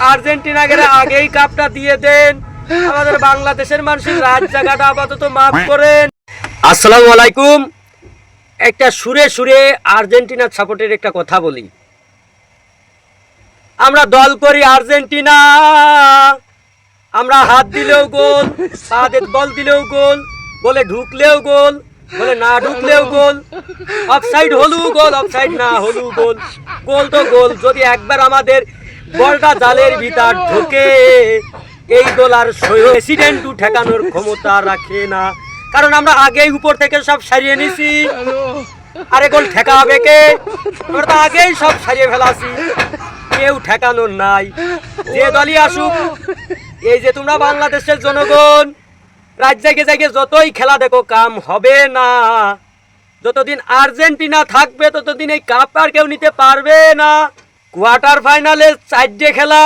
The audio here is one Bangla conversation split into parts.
আর্জেন্টিনাকে আগেই কাপটা দিয়ে দেন, আমাদের বাংলাদেশের মানুষের রাত জায়গাটা আপাতত মাফ করেন। আসসালামু আলাইকুম। একটা সুরে সুরে আর্জেন্টিনার সাপোর্টের একটা কথা বলি। আমরা দল করি আর্জেন্টিনা, আমরা হাত দিলেও গোল, পা বল দিলেও গোল, বলে ঢুকলেও গোল, বলে না ঢুকলেও গোল, অফসাইড হলেও গোল, অফসাইড না হলেও গোল, গোল তো গোল। যদি একবার আমাদের বলটা জালের ভিতর ঢোকে, এই গোল আর প্রেসিডেন্টও ঠেকানোর ক্ষমতা রাখে না, কারণ আমরা আগেই উপর থেকে সব সারিয়ে নিছি। আরে গোল ঠেকা হবে কে? আমরা তো আগেই সব সারিয়ে ফেলাছি, কেউ ঠেকানোর নাই। যে দলই আসুক, এই যে তোমরা বাংলাদেশের জনগণ রাত জায়গায় জায়গায় যতই খেলা দেখো, কাম হবে না। যতদিন আর্জেন্টিনা থাকবে ততদিন এই কাপ আর কেউ নিতে পারবে না। কোয়ার্টার ফাইনালে 4টে খেলা,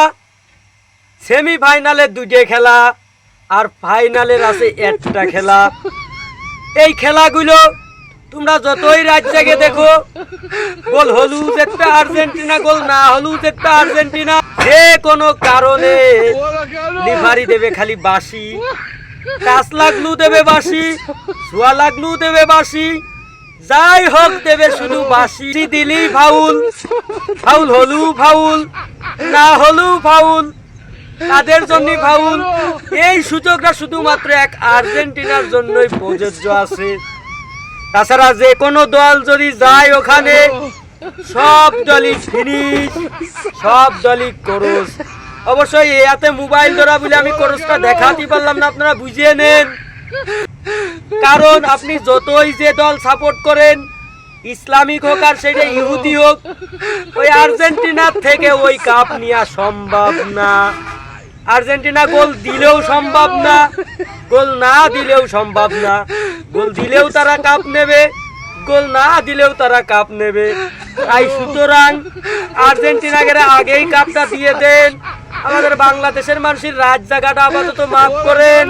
সেমিফাইনালে 2টে খেলা, আর ফাইনালের আছে 1টা খেলা। এই খেলাগুলো তোমরা যতই রাত জাগে দেখো, গোল হলু যেটা আর্জেন্টিনা, গোল না হলু যেটা আর্জেন্টিনা। যে কোনো কারণে লিভারি দেবে খালি বাসি, টাচ লাগলু দেবে বাসি, ছোঁয়া লাগলু দেবে বাসি, যাই হোক দেবে শুধু বাসি। দিলি ফাউল, ফাউল হলু ফাউল, না হলু ফাউল, তাদের জন্য ফাউল। এই সুযোগটা শুধুমাত্র এক আর্জেন্টিনার জন্যই প্রযোজ্য আছে। তাছাড়া যে কোনো দল যদি যায় ওখানে, সব দলই ফিনিশ, সব দলই কোরস। অবশ্যই এতে মোবাইল ধরা বলে আমি কোরসটা দেখাতে পারলাম না, আপনারা বুঝিয়ে নেন। কারণ আপনি যতই যে দল সাপোর্ট করেন, ইসলামিক হোক আর সেটা ইহুদি হোক, ওই আর্জেন্টিনার থেকে ওই কাপ নেওয়া সম্ভব না। আর্জেন্টিনা গোল দিলেও সম্ভব না, গোল না দিলেও সম্ভব না। গোল দিলেও তারা কাপ নেবে, গোল না দিলেও তারা কাপ নেবে। তাই সুতরাং আর্জেন্টিনাকে আগেই কাপটা দিয়ে দেন, আমাদের বাংলাদেশের মানুষের রাত জায়গাটা আপাতত মাফ করেন।